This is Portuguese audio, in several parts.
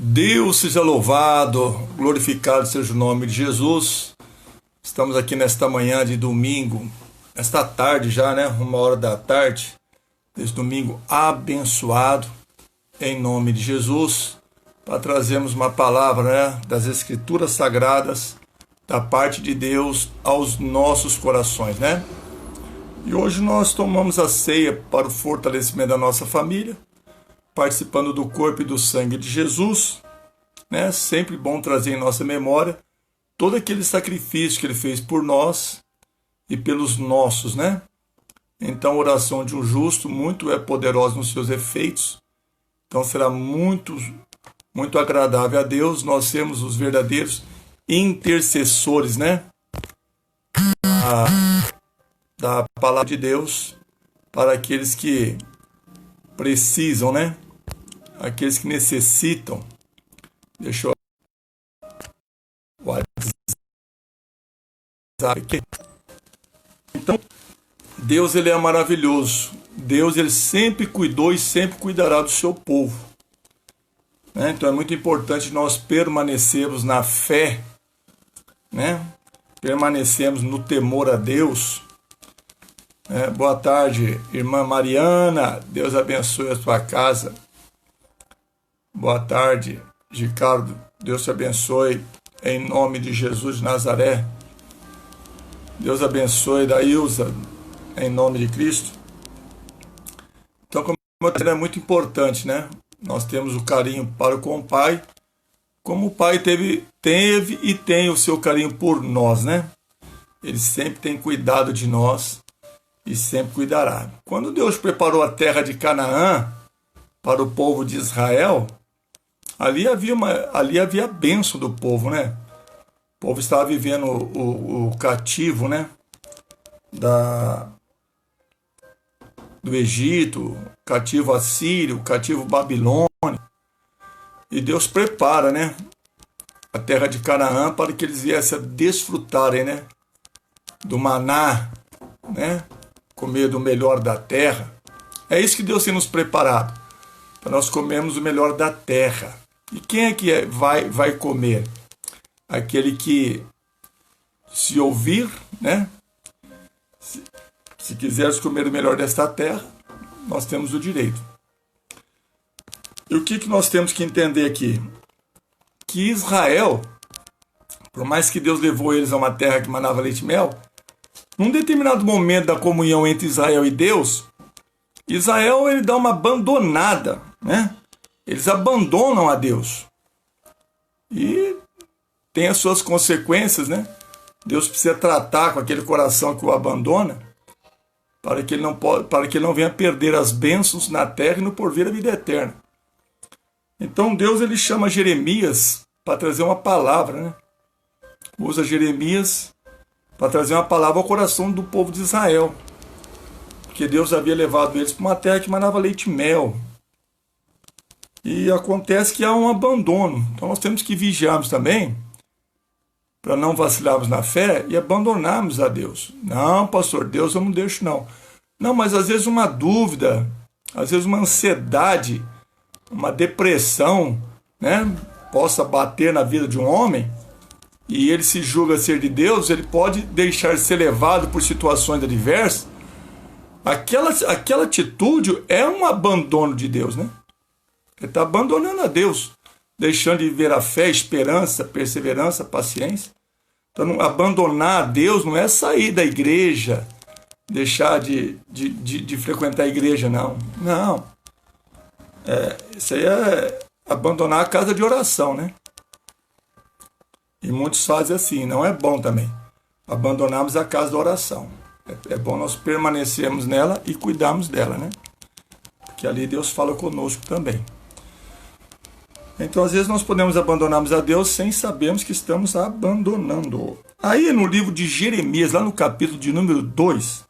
Deus seja louvado, glorificado seja o nome de Jesus. Estamos aqui nesta manhã de domingo, esta tarde já, né? 1h da tarde, desse domingo abençoado, em nome de Jesus, para trazermos uma palavra, né, das Escrituras Sagradas, da parte de Deus aos nossos corações, né? E hoje nós tomamos a ceia para o fortalecimento da nossa família, participando do corpo e do sangue de Jesus, né? Sempre bom trazer em nossa memória todo aquele sacrifício que ele fez por nós e pelos nossos, né? Então a oração de um justo muito é poderosa nos seus efeitos. Então será muito agradável a Deus nós sermos os verdadeiros intercessores, né? Da palavra de Deus para aqueles que precisam, né? Aqueles que necessitam. Deixa eu WhatsApp aqui. Então, Deus ele é maravilhoso. Deus ele sempre cuidou e sempre cuidará do seu povo, né? Então é muito importante nós permanecermos na fé, né? Permanecemos no temor a Deus. Boa tarde, irmã Mariana. Deus abençoe a sua casa. Boa tarde, Ricardo. Deus te abençoe em nome de Jesus de Nazaré. Deus abençoe Daílza em nome de Cristo. Então, como é muito importante, né? Nós temos o carinho para com o Pai, como o Pai teve e tem o seu carinho por nós, né? Ele sempre tem cuidado de nós e sempre cuidará. Quando Deus preparou a terra de Canaã para o povo de Israel, ali havia a bênção do povo, né? O povo estava vivendo o cativo, né? Do Egito, cativo assírio, cativo babilônico. E Deus prepara, né? A terra de Canaã para que eles viessem a desfrutarem, né? Do maná, né? Comer do melhor da terra. É isso que Deus tem nos preparado, para nós comermos o melhor da terra. E quem é que vai comer? Aquele que se ouvir, né? Se quiseres comer o melhor desta terra, nós temos o direito. E o que nós temos que entender aqui? Que Israel, por mais que Deus levou eles a uma terra que manava leite e mel, num determinado momento da comunhão entre Israel e Deus, Israel ele dá uma abandonada, né? Eles abandonam a Deus. E tem as suas consequências, né? Deus precisa tratar com aquele coração que o abandona, para que ele não venha perder as bênçãos na terra e no porvir a vida eterna. Então Deus ele chama Jeremias para trazer uma palavra, né? Usa Jeremias para trazer uma palavra ao coração do povo de Israel, porque Deus havia levado eles para uma terra que manava leite e mel. E acontece que há um abandono. Então nós temos que vigiarmos também para não vacilarmos na fé e abandonarmos a Deus. Não, pastor, Deus eu não deixo não. Não, mas às vezes uma dúvida, às vezes uma ansiedade, uma depressão, né, possa bater na vida de um homem e ele se julga ser de Deus, ele pode deixar de ser levado por situações adversas. Aquela atitude é um abandono de Deus, né? Ele está abandonando a Deus, deixando de viver a fé, esperança, perseverança, paciência. Então, abandonar a Deus não é sair da igreja, deixar de frequentar a igreja, não. Não. Isso aí é abandonar a casa de oração, né? E muitos fazem assim, não é bom também. Abandonarmos a casa da oração. É bom nós permanecermos nela e cuidarmos dela, né? Porque ali Deus fala conosco também. Então, às vezes, nós podemos abandonarmos a Deus sem sabermos que estamos abandonando. Aí, no livro de Jeremias, lá no capítulo de número 2,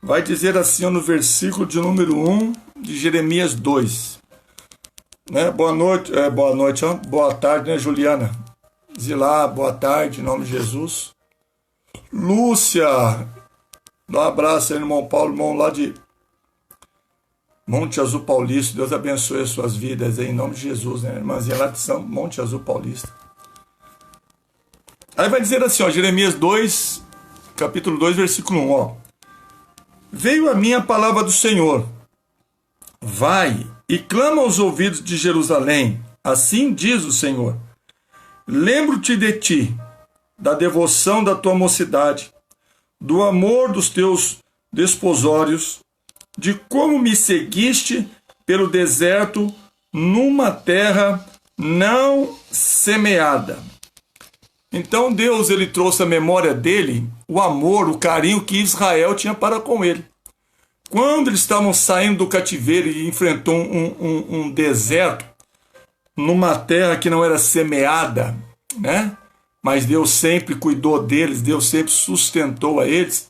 vai dizer assim, no versículo de número 1 de Jeremias 2. Né? Boa noite, boa tarde, né, Juliana? Zilá, boa tarde, em nome de Jesus. Lúcia, dá um abraço aí, irmão Paulo, irmão lá de Monte Azul Paulista, Deus abençoe as suas vidas aí, em nome de Jesus, né? Irmãzinha lá de São Monte Azul Paulista. Aí vai dizer assim, ó, Jeremias 2, capítulo 2, versículo 1, ó. Veio a mim a palavra do Senhor. Vai e clama aos ouvidos de Jerusalém. Assim diz o Senhor. Lembro-te de ti, da devoção da tua mocidade, do amor dos teus desposórios, de como me seguiste pelo deserto numa terra não semeada. Então Deus, ele trouxe à memória dele o amor, o carinho que Israel tinha para com ele. Quando eles estavam saindo do cativeiro e enfrentou um deserto, numa terra que não era semeada, né? Mas Deus sempre cuidou deles, Deus sempre sustentou a eles.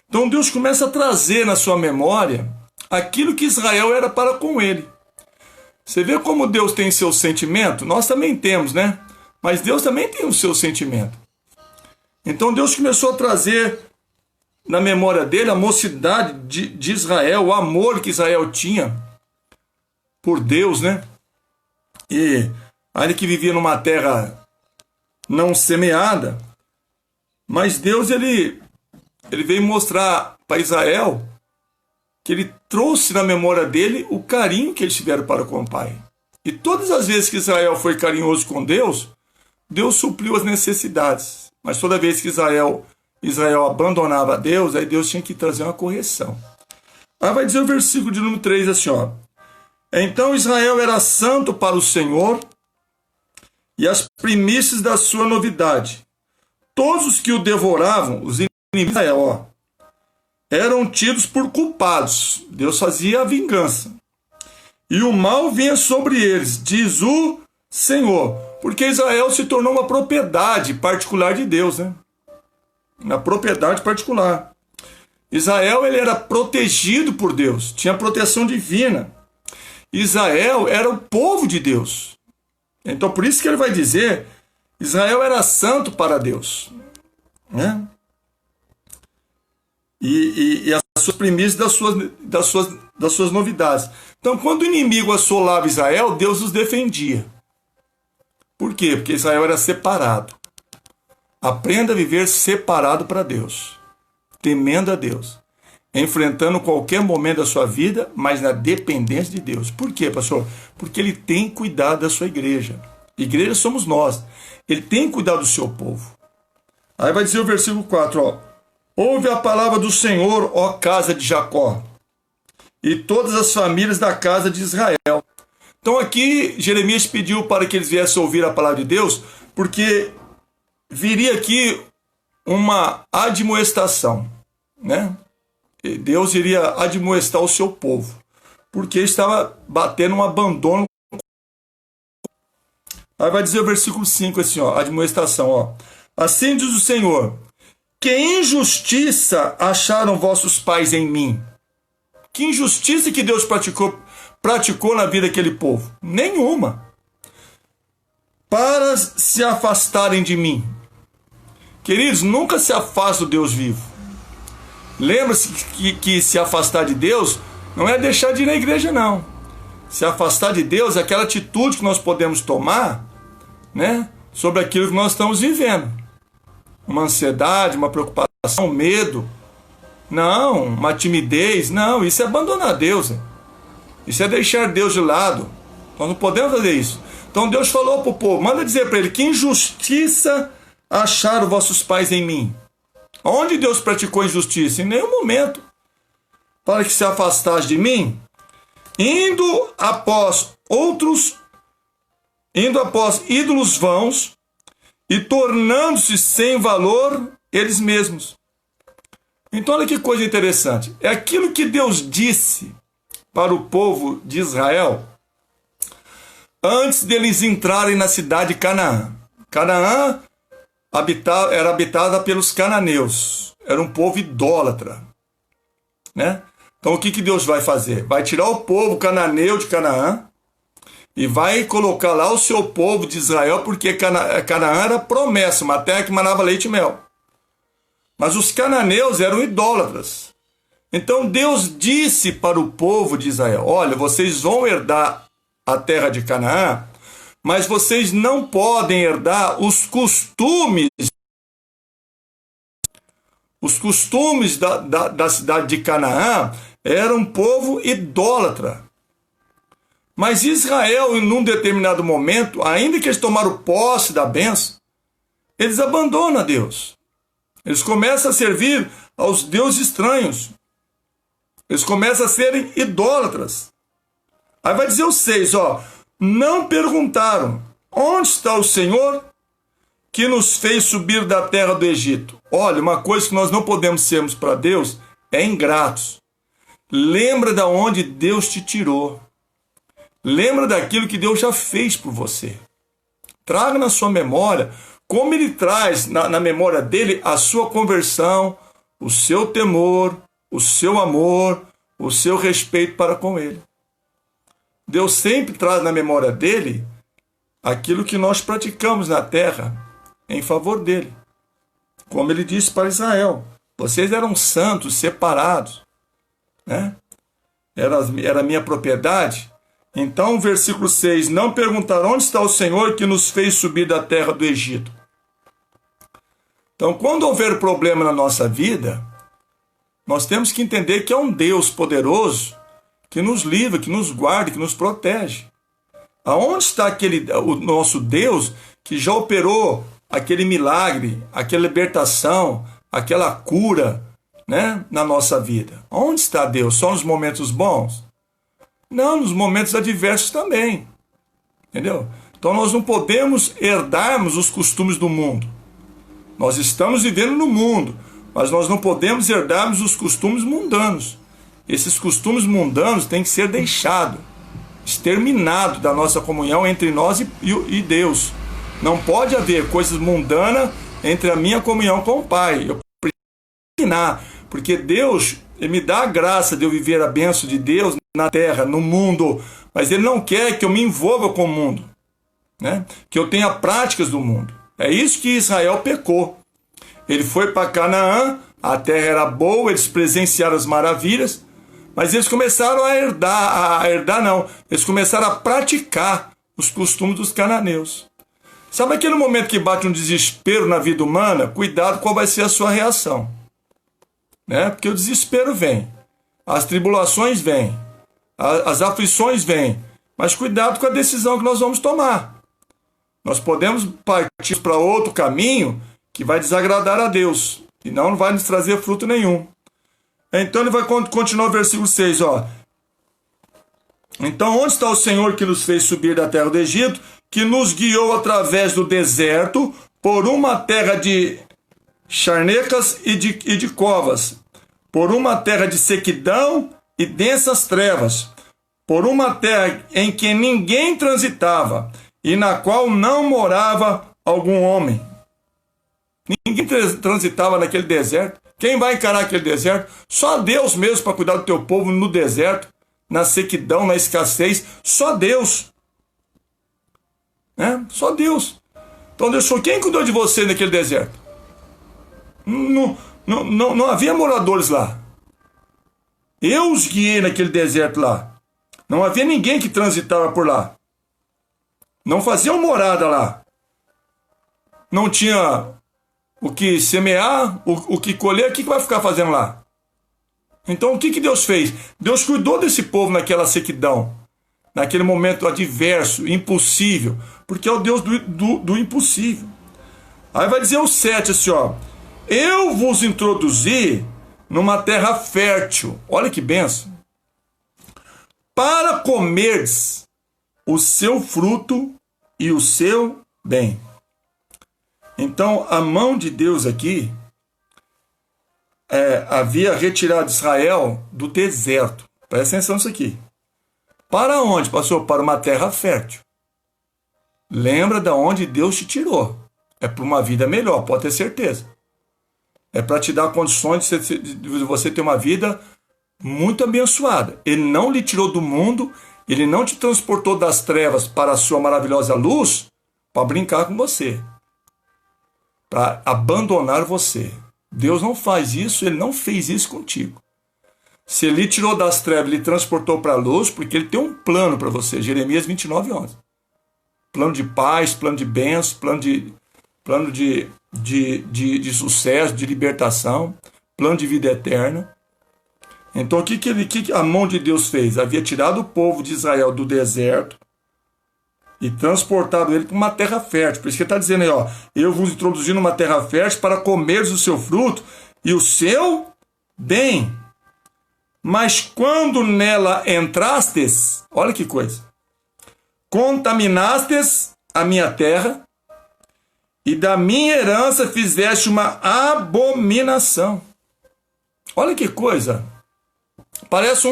Então Deus começa a trazer na sua memória aquilo que Israel era para com ele. Você vê como Deus tem seu sentimento? Nós também temos, né? Mas Deus também tem o seu sentimento. Então Deus começou a trazer na memória dele a mocidade de Israel, o amor que Israel tinha por Deus, né? E ainda que vivia numa terra não semeada, mas Deus ele veio mostrar para Israel que ele trouxe na memória dele o carinho que eles tiveram para com o Pai. E todas as vezes que Israel foi carinhoso com Deus, Deus supriu as necessidades. Mas toda vez que Israel abandonava Deus, aí Deus tinha que trazer uma correção. Aí vai dizer o versículo de número 3 assim, ó. Então Israel era santo para o Senhor, e as primícias da sua novidade. Todos os que o devoravam, os inimigos de Israel, ó, eram tidos por culpados. Deus fazia a vingança. E o mal vinha sobre eles, diz o Senhor. Porque Israel se tornou uma propriedade particular de Deus, né? Uma propriedade particular. Israel, ele era protegido por Deus, tinha proteção divina. Israel era o povo de Deus. Então, por isso que ele vai dizer, Israel era santo para Deus, né? E as suas primícias das suas novidades. Então, quando o inimigo assolava Israel, Deus os defendia. Por quê? Porque Israel era separado. Aprenda a viver separado para Deus, temendo a Deus, enfrentando qualquer momento da sua vida, mas na dependência de Deus. Por quê, pastor? Porque ele tem cuidado da sua igreja. Igreja somos nós. Ele tem cuidado do seu povo. Aí vai dizer o versículo 4, ó. Ouve a palavra do Senhor, ó casa de Jacó, e todas as famílias da casa de Israel. Então aqui Jeremias pediu para que eles viessem ouvir a palavra de Deus, porque viria aqui uma admoestação, né? Deus iria admoestar o seu povo, porque estava batendo um abandono. Aí vai dizer o versículo 5 assim, ó, admoestação, ó. Assim diz o Senhor, que injustiça acharam vossos pais em mim? Que injustiça que Deus praticou na vida daquele povo? Nenhuma. Para se afastarem de mim. Queridos, nunca se afasta do Deus vivo. Lembra-se que se afastar de Deus não é deixar de ir na igreja, não. Se afastar de Deus é aquela atitude que nós podemos tomar, né, sobre aquilo que nós estamos vivendo. Uma ansiedade, uma preocupação, um medo. Não, uma timidez. Não, isso é abandonar Deus. Isso é deixar Deus de lado. Nós não podemos fazer isso. Então Deus falou para o povo, manda dizer para ele, que injustiça acharam vossos pais em mim? Onde Deus praticou injustiça? Em nenhum momento. Para que se afastasse de mim, indo após ídolos vãos e tornando-se sem valor eles mesmos. Então olha que coisa interessante. É aquilo que Deus disse para o povo de Israel antes deles entrarem na cidade de Canaã. Canaã era habitada pelos cananeus. Era um povo idólatra, né? Então o que Deus vai fazer? Vai tirar o povo cananeu de Canaã e vai colocar lá o seu povo de Israel, porque Canaã era promessa, uma terra que manava leite e mel. Mas os cananeus eram idólatras. Então Deus disse para o povo de Israel: olha, vocês vão herdar a terra de Canaã, mas vocês não podem herdar os costumes. Os costumes da cidade de Canaã eram um povo idólatra. Mas Israel, em um determinado momento, ainda que eles tomaram posse da bênção, eles abandonam a Deus. Eles começam a servir aos deuses estranhos. Eles começam a serem idólatras. Aí vai dizer os 6, não perguntaram: onde está o Senhor que nos fez subir da terra do Egito? Olha, uma coisa que nós não podemos sermos para Deus é ingratos. Lembra de onde Deus te tirou. Lembra daquilo que Deus já fez por você. Traga na sua memória como Ele traz na memória dele a sua conversão, o seu temor, o seu amor, o seu respeito para com Ele. Deus sempre traz na memória dele aquilo que nós praticamos na terra em favor dele. Como ele disse para Israel: vocês eram santos, separados, né? Era minha propriedade. Então, versículo 6, não perguntaram: onde está o Senhor que nos fez subir da terra do Egito? Então, quando houver problema na nossa vida, nós temos que entender que é um Deus poderoso que nos livra, que nos guarda, que nos protege. Aonde está o nosso Deus que já operou aquele milagre, aquela libertação, aquela cura, né, na nossa vida? Onde está Deus? Só nos momentos bons? Não, nos momentos adversos também. Entendeu? Então nós não podemos herdarmos os costumes do mundo. Nós estamos vivendo no mundo, mas nós não podemos herdarmos os costumes mundanos. Esses costumes mundanos têm que ser deixados, exterminados da nossa comunhão entre nós e Deus. Não pode haver coisas mundanas entre a minha comunhão com o Pai. Eu preciso terminar, porque Deus me dá a graça de eu viver a bênção de Deus na terra, no mundo, mas Ele não quer que eu me envolva com o mundo, né? Que eu tenha práticas do mundo. É isso que Israel pecou. Ele foi para Canaã, a terra era boa, eles presenciaram as maravilhas, mas eles começaram eles começaram a praticar os costumes dos cananeus. Sabe aquele momento que bate um desespero na vida humana? Cuidado qual vai ser a sua reação, né? Porque o desespero vem, as tribulações vêm, as aflições vêm, mas cuidado com a decisão que nós vamos tomar. Nós podemos partir para outro caminho que vai desagradar a Deus e não vai nos trazer fruto nenhum. Então ele vai continuar o versículo 6, Então onde está o Senhor que nos fez subir da terra do Egito, que nos guiou através do deserto, por uma terra de charnecas e de covas, por uma terra de sequidão e densas trevas, por uma terra em que ninguém transitava, e na qual não morava algum homem. Ninguém transitava naquele deserto. Quem vai encarar aquele deserto? Só Deus mesmo para cuidar do teu povo no deserto, na sequidão, na escassez. Só Deus. Né? Só Deus. Então deixou quem cuidou de você naquele deserto? Não havia moradores lá. Eu os guiei naquele deserto lá. Não havia ninguém que transitava por lá. Não faziam morada lá. Não tinha o que semear, o que colher, o que vai ficar fazendo lá? Então o que Deus fez? Deus cuidou desse povo naquela sequidão, naquele momento adverso, impossível, porque é o Deus do impossível. Aí vai dizer o 7 assim, eu vos introduzi numa terra fértil, olha que benção, para comerdes o seu fruto e o seu bem. Então, a mão de Deus aqui havia retirado Israel do deserto. Presta atenção nisso aqui. Para onde passou? Para uma terra fértil. Lembra de onde Deus te tirou. É para uma vida melhor, pode ter certeza. É para te dar condições de você ter uma vida muito abençoada. Ele não lhe tirou do mundo, ele não te transportou das trevas para a sua maravilhosa luz para brincar com você, para abandonar você. Deus não faz isso, Ele não fez isso contigo. Se ele tirou das trevas, ele transportou para a luz, porque ele tem um plano para você. Jeremias 29:11. Plano de paz, plano de bênção, plano de sucesso, de libertação, plano de vida eterna. Então, o que a mão de Deus fez? Havia tirado o povo de Israel do deserto e transportado ele para uma terra fértil. Por isso que ele está dizendo aí, ó, eu vos introduzi numa terra fértil para comeres o seu fruto e o seu bem. Mas quando nela entrastes, olha que coisa, contaminastes a minha terra e da minha herança fizeste uma abominação. Olha que coisa. Parece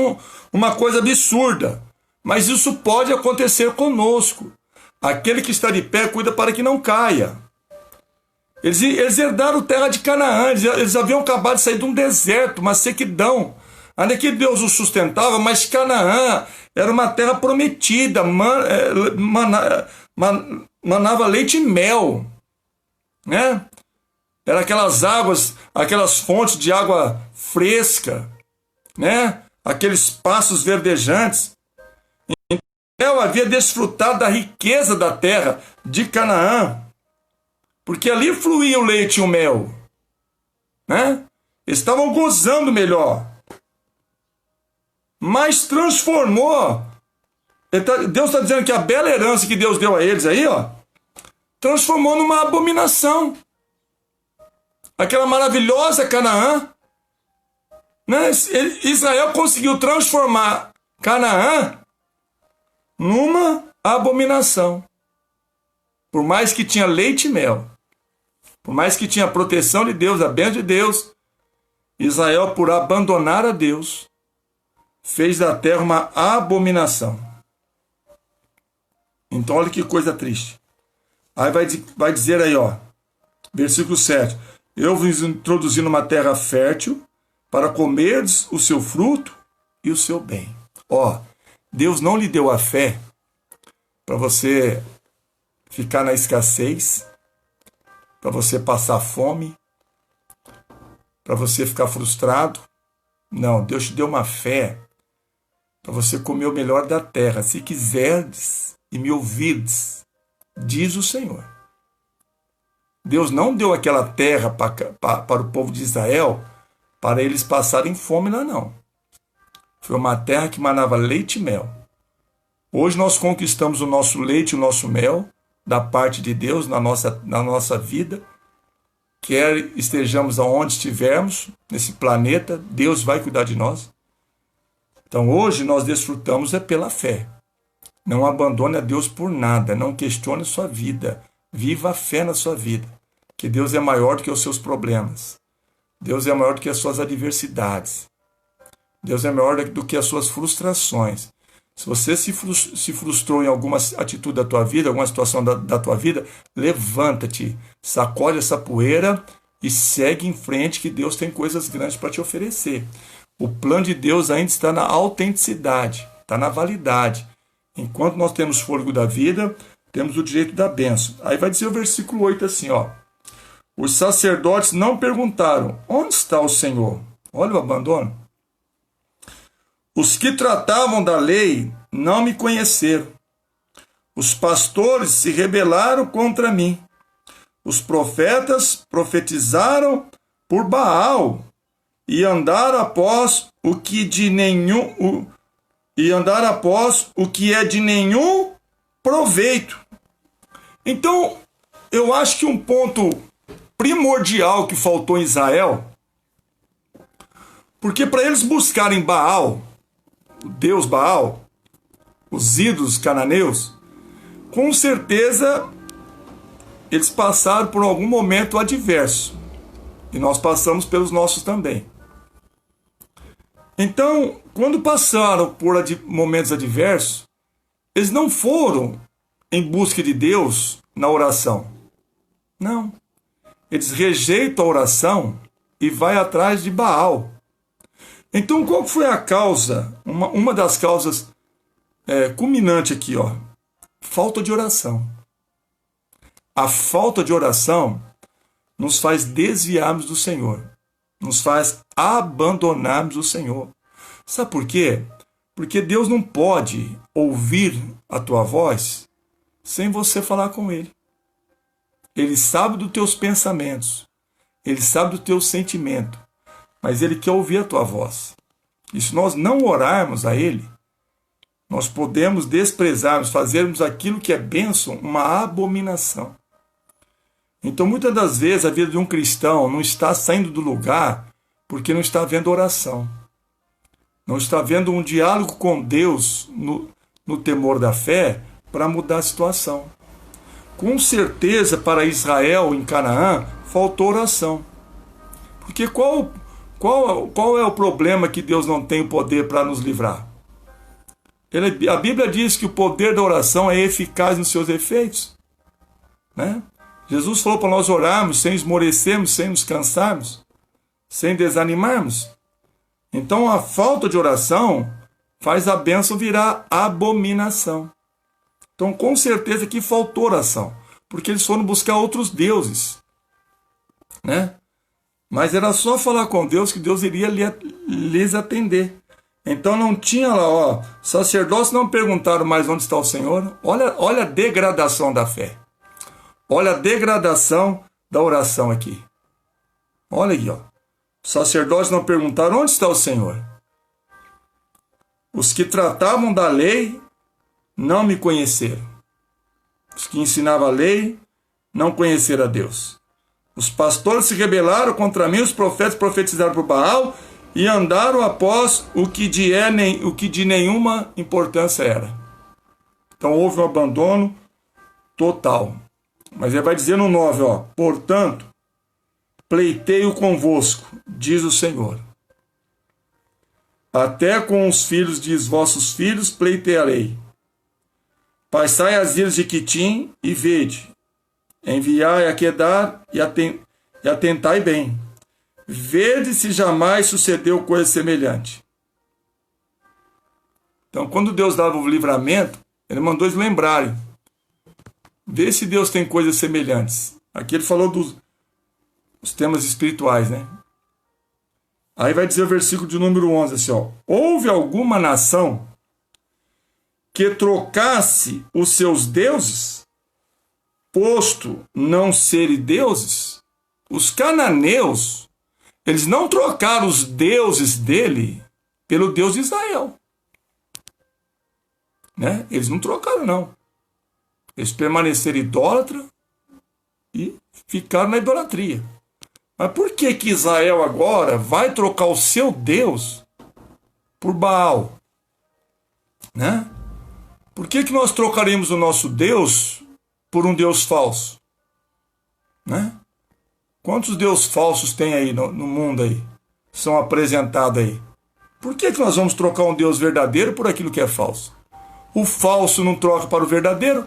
uma coisa absurda, mas isso pode acontecer conosco. Aquele que está de pé cuida para que não caia. Eles herdaram terra de Canaã, eles haviam acabado de sair de um deserto, uma sequidão. Ainda que Deus os sustentava, mas Canaã era uma terra prometida, manava leite e mel, né? Era aquelas águas, aquelas fontes de água fresca, né? Aqueles passos verdejantes. Então havia desfrutado da riqueza da terra de Canaã, porque ali fluía o leite e o mel, né? Estavam gozando melhor. Mas transformou. Deus está dizendo que a bela herança que Deus deu a eles aí, ó, transformou numa abominação. Aquela maravilhosa Canaã, né? Israel conseguiu transformar Canaã numa abominação. Por mais que tinha leite e mel, por mais que tinha a proteção de Deus, a bênção de Deus, Israel, por abandonar a Deus, fez da terra uma abominação. Então olha que coisa triste. Aí vai dizer aí, ó, versículo 7. Eu vos introduzi numa terra fértil para comerdes o seu fruto e o seu bem. Ó, Deus não lhe deu a fé para você ficar na escassez, para você passar fome, para você ficar frustrado. Não, Deus te deu uma fé para você comer o melhor da terra, se quiserdes e me ouvirdes, diz o Senhor. Deus não deu aquela terra para o povo de Israel para eles passarem fome lá, não. Foi uma terra que manava leite e mel. Hoje nós conquistamos o nosso leite e o nosso mel da parte de Deus na nossa vida. Quer estejamos aonde estivermos, nesse planeta, Deus vai cuidar de nós. Então hoje nós desfrutamos pela fé. Não abandone a Deus por nada, não questione a sua vida. Viva a fé na sua vida, que Deus é maior do que os seus problemas. Deus é maior do que as suas adversidades. Deus é maior do que as suas frustrações. Se você se frustrou em alguma atitude da tua vida, alguma situação da tua vida, levanta-te, sacode essa poeira e segue em frente, que Deus tem coisas grandes para te oferecer. O plano de Deus ainda está na autenticidade, está na validade. Enquanto nós temos fôlego da vida, temos o direito da bênção. Aí vai dizer o versículo 8 assim, ó. Os sacerdotes não perguntaram, onde está o Senhor? Olha o abandono. Os que tratavam da lei não me conheceram. Os pastores se rebelaram contra mim. Os profetas profetizaram por Baal e andaram após o que é de nenhum proveito. Então, eu acho que um ponto primordial que faltou em Israel, porque para eles buscarem Baal, o Deus Baal, os ídolos cananeus, com certeza eles passaram por algum momento adverso. E nós passamos pelos nossos também. Então, quando passaram por momentos adversos, eles não foram em busca de Deus na oração. Não. Eles rejeitam a oração e vai atrás de Baal. Então, qual foi a causa? Uma das causas culminante aqui, ó. Falta de oração. A falta de oração nos faz desviarmos do Senhor. Nos faz abandonarmos o Senhor. Sabe por quê? Porque Deus não pode ouvir a tua voz sem você falar com Ele. Ele sabe dos teus pensamentos, Ele sabe do teu sentimento, mas Ele quer ouvir a tua voz. E se nós não orarmos a Ele, nós podemos desprezarmos, fazermos aquilo que é bênção, uma abominação. Então, muitas das vezes, a vida de um cristão não está saindo do lugar porque não está havendo oração. Não está havendo um diálogo com Deus no temor da fé para mudar a situação. Com certeza, para Israel em Canaã, faltou oração. Porque qual é o problema que Deus não tem o poder para nos livrar? A Bíblia diz que o poder da oração é eficaz nos seus efeitos. Né? Jesus falou para nós orarmos sem esmorecermos, sem nos cansarmos, sem desanimarmos. Então a falta de oração faz a bênção virar abominação. Então com certeza que faltou oração, porque eles foram buscar outros deuses. Né? Mas era só falar com Deus que Deus iria lhes atender. Então não tinha lá, sacerdócios não perguntaram mais onde está o Senhor. Olha a degradação da fé. Olha a degradação da oração aqui. Olha aí, Os sacerdotes não perguntaram onde está o Senhor. Os que tratavam da lei não me conheceram. Os que ensinavam a lei não conheceram a Deus. Os pastores se rebelaram contra mim, os profetas profetizaram por Baal e andaram após o que de nenhuma importância era. Então houve um abandono total. Mas ele vai dizer no 9, portanto, pleiteio convosco, diz o Senhor. Até com os filhos de vossos filhos pleitearei. Passai as ilhas de Quitim e vede. Enviai a Quedar e atentai bem. Vede se jamais sucedeu coisa semelhante. Então, quando Deus dava o livramento, Ele mandou eles lembrarem. Vê se Deus tem coisas semelhantes. Aqui ele falou dos temas espirituais, né? Aí vai dizer o versículo de número 11, assim, houve alguma nação que trocasse os seus deuses, posto não serem deuses? Os cananeus, eles não trocaram os deuses dele pelo Deus de Israel. Né? Eles não trocaram, não. Eles permaneceram idólatras e ficaram na idolatria. Mas por que Israel agora vai trocar o seu Deus por Baal? Né? Por que nós trocaríamos o nosso Deus por um Deus falso? Né? Quantos deuses falsos tem aí no mundo aí? São apresentados aí. Por que nós vamos trocar um Deus verdadeiro por aquilo que é falso? O falso não troca para o verdadeiro.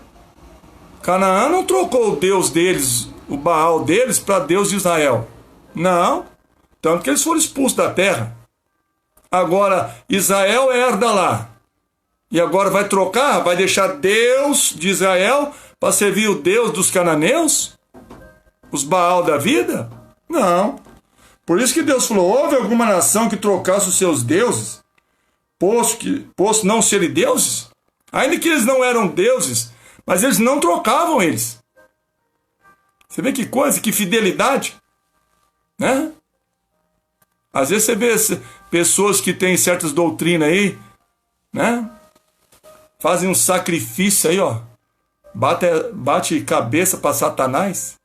Canaã não trocou o Deus deles, o Baal deles, para Deus de Israel. Não. Tanto que eles foram expulsos da terra. Agora, Israel herda lá. E agora vai trocar? Vai deixar Deus de Israel para servir o Deus dos cananeus? Os Baal da vida? Não. Por isso que Deus falou, houve alguma nação que trocasse os seus deuses, posto não serem deuses? Ainda que eles não eram deuses, mas eles não trocavam eles. Você vê que coisa, que fidelidade, né? Às vezes você vê pessoas que têm certas doutrinas aí, né? Fazem um sacrifício aí, bate cabeça para Satanás,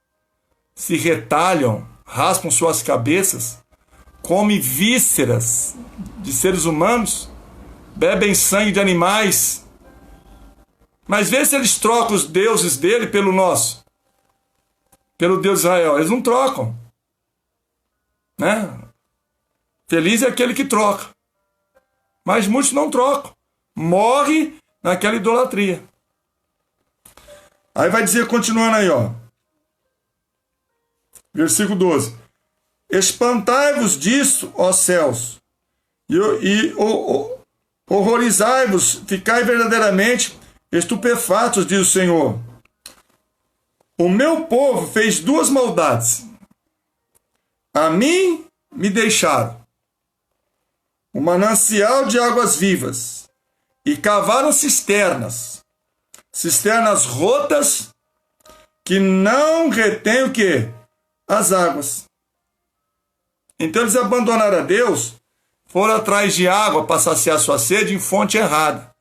se retalham, raspam suas cabeças, comem vísceras de seres humanos, bebem sangue de animais. Mas vê se eles trocam os deuses dele pelo nosso, pelo Deus de Israel. Eles não trocam, né? Feliz é aquele que troca, mas muitos não trocam, morre naquela idolatria. Aí vai dizer, continuando aí, versículo 12: espantai-vos disso, ó céus, e horrorizai-vos, ficai verdadeiramente estupefatos, diz o Senhor. O meu povo fez duas maldades. A mim me deixaram. um manancial de águas vivas, e cavaram cisternas, cisternas rotas, que não retêm o quê? As águas. Então eles abandonaram a Deus, foram atrás de água para saciar sua sede em fonte errada.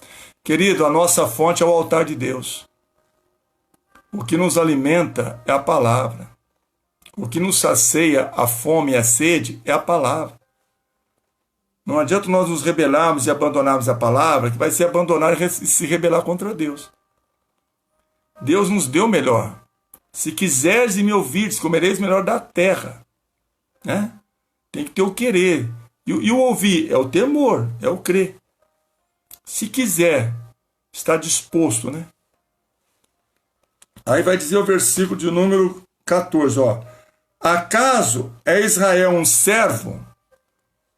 Querido, a nossa fonte é o altar de Deus. O que nos alimenta é a palavra. O que nos sacia a fome e a sede é a palavra. Não adianta nós nos rebelarmos e abandonarmos a palavra, que vai ser abandonar e se rebelar contra Deus. Deus nos deu melhor. Se quiseres e me ouvires, comereis melhor da terra. Né? Tem que ter o querer. E o ouvir é o temor, é o crer. Se quiser, está disposto, né? Aí vai dizer o versículo de número 14, ó. Acaso é Israel um servo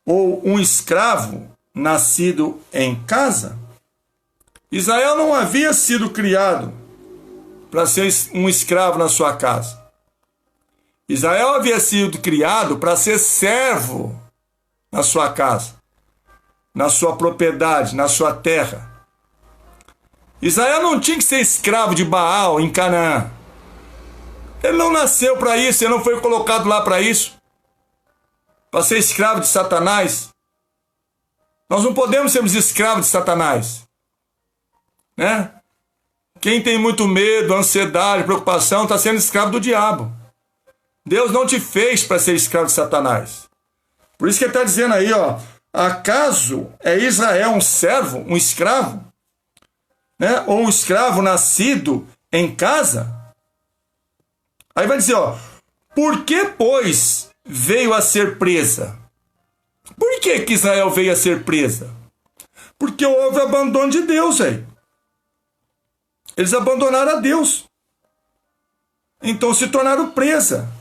ou um escravo nascido em casa? Israel não havia sido criado para ser um escravo na sua casa. Israel havia sido criado para ser servo na sua casa, na sua propriedade, na sua terra. Israel não tinha que ser escravo de Baal em Canaã. Ele não nasceu para isso, ele não foi colocado lá para isso, para ser escravo de Satanás. Nós não podemos sermos escravos de Satanás, né? Quem tem muito medo, ansiedade, preocupação, está sendo escravo do diabo. Deus não te fez para ser escravo de Satanás. Por isso que ele está dizendo aí, ó, acaso é Israel um servo, um escravo, né? Ou um escravo nascido em casa? Aí vai dizer, ó, por que, pois, veio a ser presa? Por que Israel veio a ser presa? Porque houve abandono de Deus, aí. Eles abandonaram a Deus. Então se tornaram presa.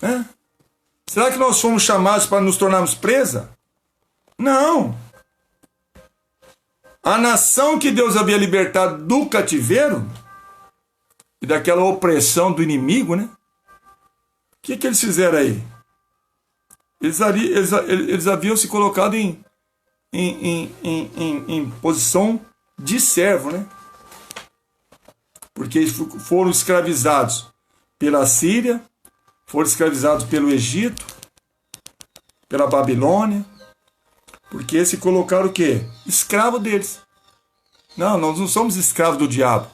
Né? Será que nós fomos chamados para nos tornarmos presa? Não. A nação que Deus havia libertado do cativeiro e daquela opressão do inimigo, né? O que eles fizeram aí? Eles haviam se colocado em posição de servo, né? Porque eles foram escravizados pela Síria, foram escravizados pelo Egito, pela Babilônia, porque eles se colocaram o quê? Escravo deles. Não, nós não somos escravos do diabo.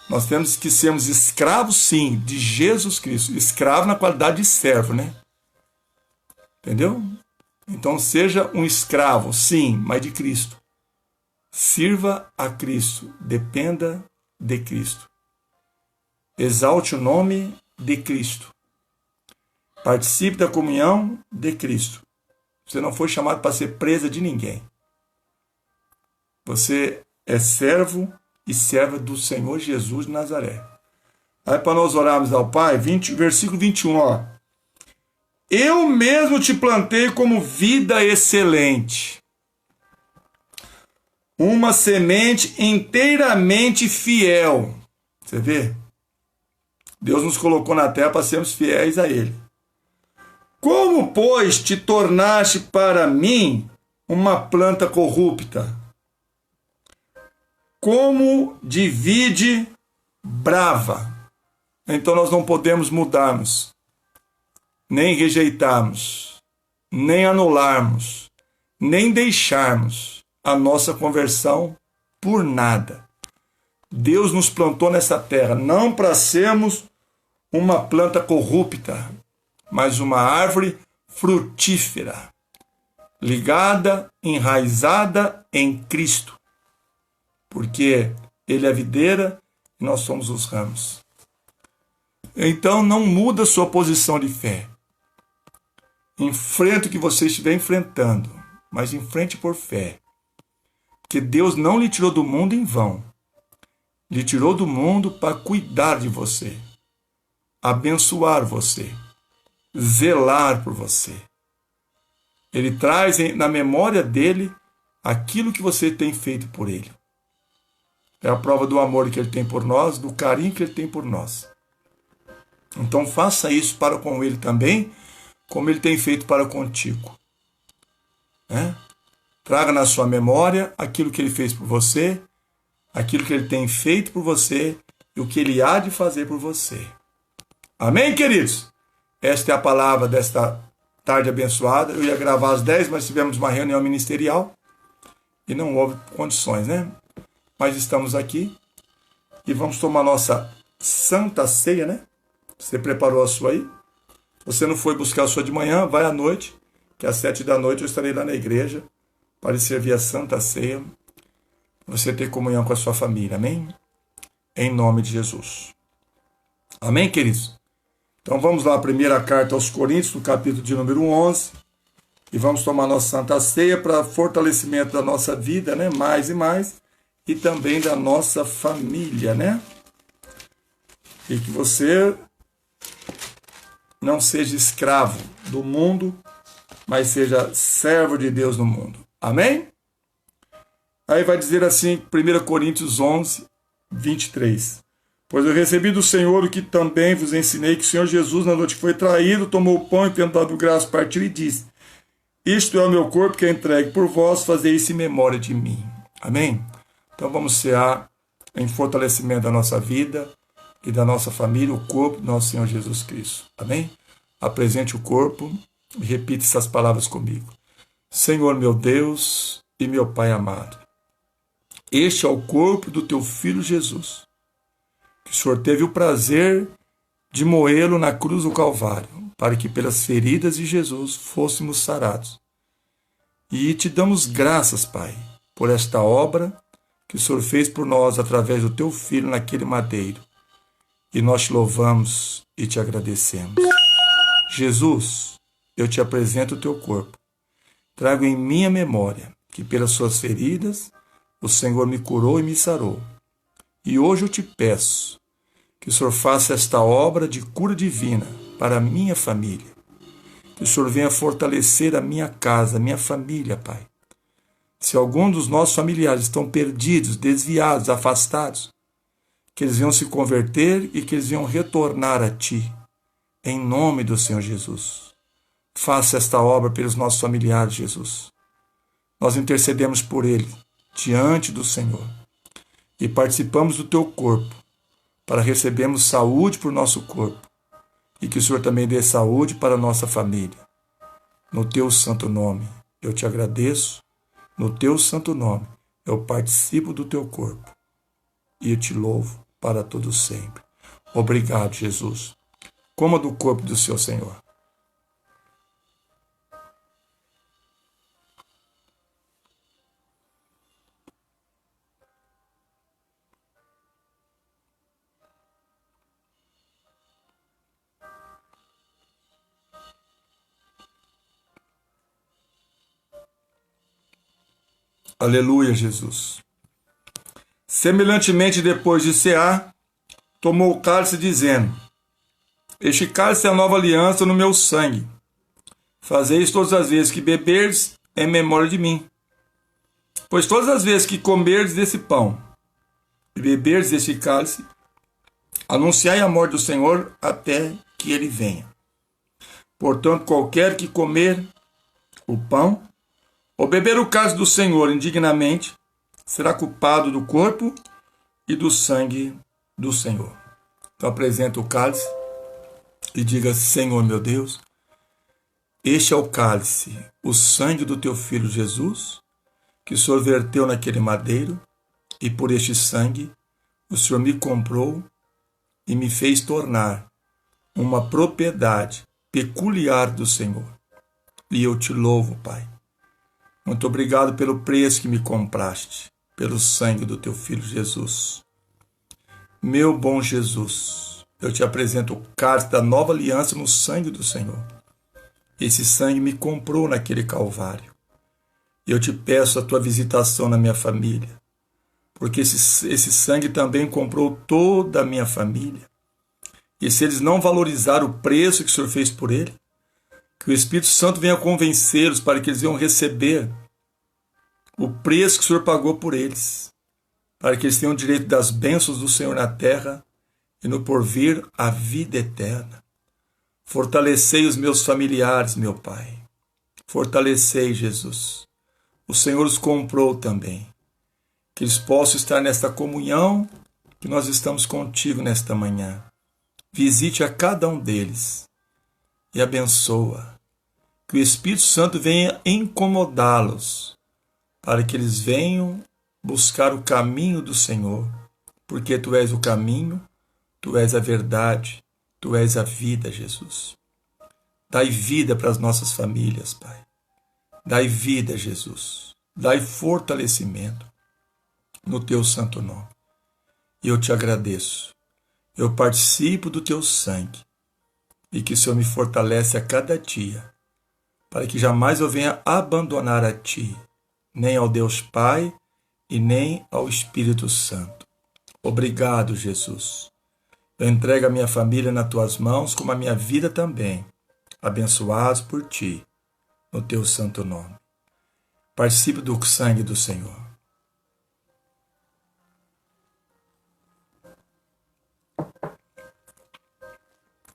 Nós temos que sermos escravos, sim, de Jesus Cristo. Escravo na qualidade de servo, né? Entendeu? Então seja um escravo, sim, mas de Cristo. Sirva a Cristo, dependa de Cristo. Exalte o nome de Cristo. Participe da comunhão de Cristo. Você não foi chamado para ser presa de ninguém. Você é servo e serva do Senhor Jesus de Nazaré. Aí para nós orarmos ao Pai, versículo 21, ó. Eu mesmo te plantei como vida excelente, uma semente inteiramente fiel. Você vê? Deus nos colocou na terra para sermos fiéis a Ele. Como, pois, te tornaste para mim uma planta corrupta? Como divide brava. Então nós não podemos mudarmos, nem rejeitarmos, nem anularmos, nem deixarmos a nossa conversão por nada. Deus nos plantou nessa terra não para sermos uma planta corrupta, mas uma árvore frutífera, ligada, enraizada em Cristo, porque Ele é a videira e nós somos os ramos. Então não muda sua posição de fé. Enfrente o que você estiver enfrentando, mas enfrente por fé. Porque Deus não lhe tirou do mundo em vão. Lhe tirou do mundo para cuidar de você, abençoar você, zelar por você. Ele traz na memória dele aquilo que você tem feito por ele. É a prova do amor que ele tem por nós, do carinho que ele tem por nós. Então faça isso para com ele também, como ele tem feito para contigo. né? Traga na sua memória aquilo que Ele fez por você, aquilo que Ele tem feito por você e o que Ele há de fazer por você. Amém, queridos? Esta é a palavra desta tarde abençoada. Eu ia gravar às 10, mas tivemos uma reunião ministerial e não houve condições, né? Mas estamos aqui e vamos tomar nossa Santa Ceia, né? Você preparou a sua aí? Você não foi buscar a sua de manhã, vai à noite, que às 7 da noite eu estarei lá na igreja para lhe servir a Santa Ceia, você ter comunhão com a sua família, amém? Em nome de Jesus. Amém, queridos? Então vamos lá, a primeira carta aos Coríntios, no capítulo de número 11, e vamos tomar nossa Santa Ceia para fortalecimento da nossa vida, né? Mais e mais, e também da nossa família, né? E que você não seja escravo do mundo, mas seja servo de Deus no mundo. Amém? Aí vai dizer assim, 1 Coríntios 11, 23. Pois eu recebi do Senhor o que também vos ensinei, que o Senhor Jesus, na noite que foi traído, tomou o pão e, tendo dado graças, partiu e disse: isto é o meu corpo que é entregue por vós, fazei isso em memória de mim. Amém? Então vamos cear em fortalecimento da nossa vida e da nossa família, o corpo do nosso Senhor Jesus Cristo. Amém? Apresente o corpo e repita essas palavras comigo. Senhor meu Deus e meu Pai amado, este é o corpo do teu Filho Jesus, que o Senhor teve o prazer de moê-lo na cruz do Calvário, para que pelas feridas de Jesus fôssemos sarados. E te damos graças, Pai, por esta obra que o Senhor fez por nós através do teu Filho naquele madeiro. E nós te louvamos e te agradecemos. Jesus, eu te apresento o teu corpo. Trago em minha memória que pelas suas feridas o Senhor me curou e me sarou. E hoje eu te peço que o Senhor faça esta obra de cura divina para a minha família. Que o Senhor venha fortalecer a minha casa, a minha família, Pai. Se algum dos nossos familiares estão perdidos, desviados, afastados, que eles venham se converter e que eles venham retornar a Ti, em nome do Senhor Jesus. Faça esta obra pelos nossos familiares, Jesus. Nós intercedemos por eles diante do Senhor e participamos do Teu corpo para recebermos saúde para o nosso corpo e que o Senhor também dê saúde para a nossa família. No Teu santo nome, eu te agradeço. No Teu santo nome, eu participo do Teu corpo e eu te louvo para todo sempre. Obrigado, Jesus. Coma do corpo do seu Senhor. Aleluia, Jesus. Semelhantemente, depois de cear, tomou o cálice, dizendo: este cálice é a nova aliança no meu sangue. Fazeis todas as vezes que beberdes em memória de mim. Pois todas as vezes que comerdes desse pão e beberdes deste cálice, anunciai a morte do Senhor até que ele venha. Portanto, qualquer que comer o pão ou beber o cálice do Senhor indignamente, será culpado do corpo e do sangue do Senhor. Então apresenta o cálice e diga: Senhor meu Deus, este é o cálice, o sangue do teu Filho Jesus, que o Senhor verteu naquele madeiro, e por este sangue o Senhor me comprou e me fez tornar uma propriedade peculiar do Senhor. E eu te louvo, Pai. Muito obrigado pelo preço que me compraste, pelo sangue do teu Filho Jesus. Meu bom Jesus, eu te apresento o cálice da nova aliança no sangue do Senhor. Esse sangue me comprou naquele Calvário. E eu te peço a tua visitação na minha família, porque esse sangue também comprou toda a minha família. E se eles não valorizaram o preço que o Senhor fez por ele, que o Espírito Santo venha convencê-los para que eles venham receber o preço que o Senhor pagou por eles, para que eles tenham o direito das bênçãos do Senhor na terra e no porvir a vida eterna. Fortalecei os meus familiares, meu Pai. Fortalecei, Jesus. O Senhor os comprou também. Que eles possam estar nesta comunhão que nós estamos contigo nesta manhã. Visite a cada um deles e abençoa. Que o Espírito Santo venha incomodá-los para que eles venham buscar o caminho do Senhor, porque Tu és o caminho, Tu és a verdade, Tu és a vida, Jesus. Dai vida para as nossas famílias, Pai. Dai vida, Jesus. Dai fortalecimento no Teu santo nome. E eu Te agradeço. Eu participo do Teu sangue e que o Senhor me fortalece a cada dia, para que jamais eu venha abandonar a Ti, nem ao Deus Pai e nem ao Espírito Santo. Obrigado, Jesus. Eu entrego a minha família nas Tuas mãos, como a minha vida também, abençoados por Ti, no Teu santo nome. Participe do sangue do Senhor.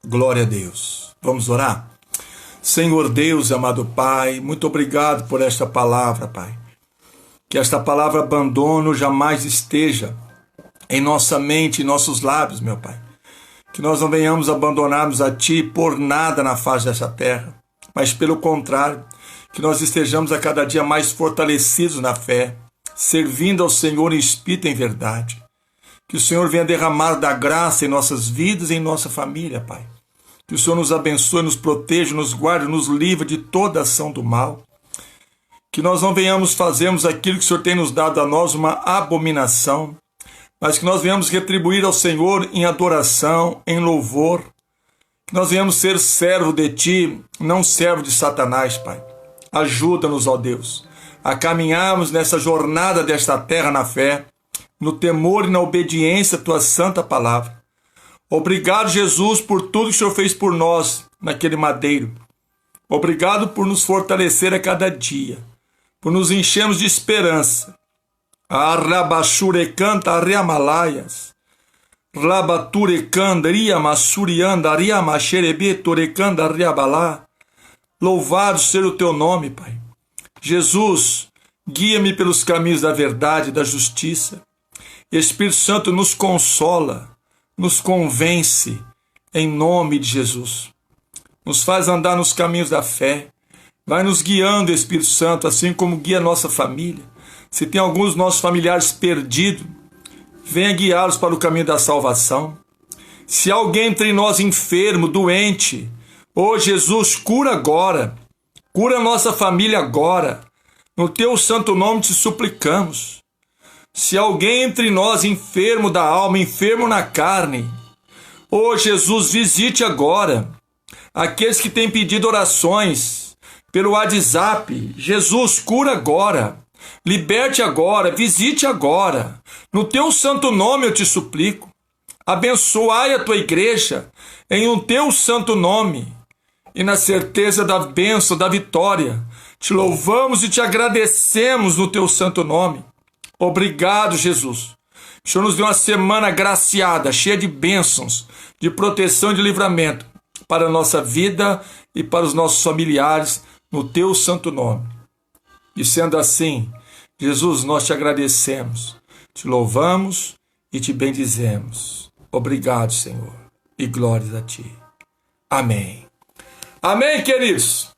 Glória a Deus. Vamos orar? Senhor Deus, amado Pai, muito obrigado por esta palavra, Pai. Que esta palavra abandono jamais esteja em nossa mente, em nossos lábios, meu Pai. Que nós não venhamos abandonarmos a Ti por nada na face desta terra, mas pelo contrário, que nós estejamos a cada dia mais fortalecidos na fé, servindo ao Senhor em espírito e em verdade. Que o Senhor venha derramar da graça em nossas vidas e em nossa família, Pai. Que o Senhor nos abençoe, nos proteja, nos guarde, nos livre de toda ação do mal. Que nós não venhamos fazermos aquilo que o Senhor tem nos dado a nós, uma abominação, mas que nós venhamos retribuir ao Senhor em adoração, em louvor. Que nós venhamos ser servo de Ti, não servo de Satanás, Pai. Ajuda-nos, ó Deus, a caminharmos nessa jornada desta terra na fé, no temor e na obediência à Tua santa palavra. Obrigado, Jesus, por tudo que o Senhor fez por nós naquele madeiro. Obrigado por nos fortalecer a cada dia, por nos enchermos de esperança. Arrabashurekanta ariamalaias, rabaturekanda riamassurianda ariamaxerebetorekanda ariabalá. Louvado seja o Teu nome, Pai. Jesus, guia-me pelos caminhos da verdade e da justiça. Espírito Santo nos consola, nos convence, em nome de Jesus. Nos faz andar nos caminhos da fé. Vai nos guiando, Espírito Santo, assim como guia a nossa família. Se tem alguns dos nossos familiares perdidos, venha guiá-los para o caminho da salvação. Se alguém entre nós enfermo, doente, ô Jesus, cura agora. Cura a nossa família agora. No Teu santo nome te suplicamos. Se alguém entre nós enfermo da alma, enfermo na carne, ô Jesus, visite agora. Aqueles que têm pedido orações pelo WhatsApp, Jesus, cura agora. Liberte agora, visite agora. No Teu santo nome eu te suplico. Abençoai a Tua igreja em um Teu santo nome. E na certeza da bênção, da vitória, te louvamos e te agradecemos no Teu santo nome. Obrigado, Jesus. O Senhor nos deu uma semana agraciada, cheia de bênçãos, de proteção e de livramento para a nossa vida e para os nossos familiares, no Teu santo nome. E sendo assim, Jesus, nós te agradecemos, te louvamos e te bendizemos. Obrigado, Senhor, e glórias a Ti. Amém. Amém, queridos.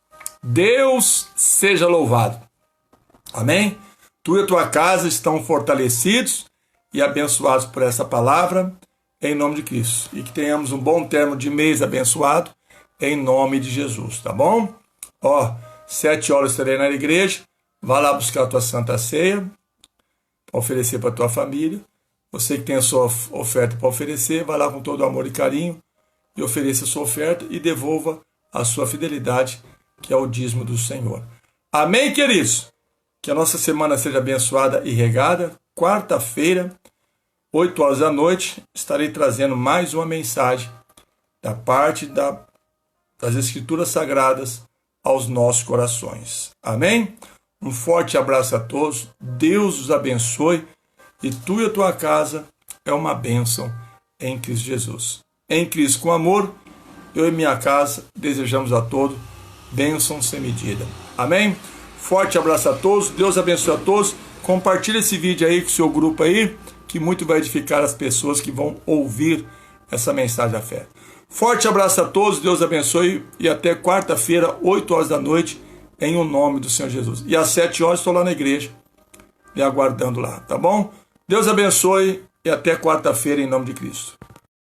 Deus seja louvado. Amém? Tu e a tua casa estão fortalecidos e abençoados por essa palavra, em nome de Cristo. E que tenhamos um bom termo de mês abençoado, em nome de Jesus, tá bom? 7 horas estarei na igreja, vá lá buscar a tua santa ceia, para oferecer para a tua família. Você que tem a sua oferta para oferecer, vai lá com todo amor e carinho, e ofereça a sua oferta e devolva a sua fidelidade, que é o dízimo do Senhor. Amém, queridos? Que a nossa semana seja abençoada e regada. Quarta-feira, 8 horas da noite, estarei trazendo mais uma mensagem da parte das Escrituras Sagradas aos nossos corações. Amém? Um forte abraço a todos. Deus os abençoe. E tu e a tua casa é uma bênção em Cristo Jesus. Em Cristo, com amor, eu e minha casa desejamos a todos bênção sem medida. Amém? Forte abraço a todos, Deus abençoe a todos. Compartilha esse vídeo aí com o seu grupo aí, que muito vai edificar as pessoas que vão ouvir essa mensagem da fé. Forte abraço a todos, Deus abençoe e até quarta-feira, 8 horas da noite, em o nome do Senhor Jesus. E às 7 horas estou lá na igreja, lhe aguardando lá, tá bom? Deus abençoe e até quarta-feira em nome de Cristo.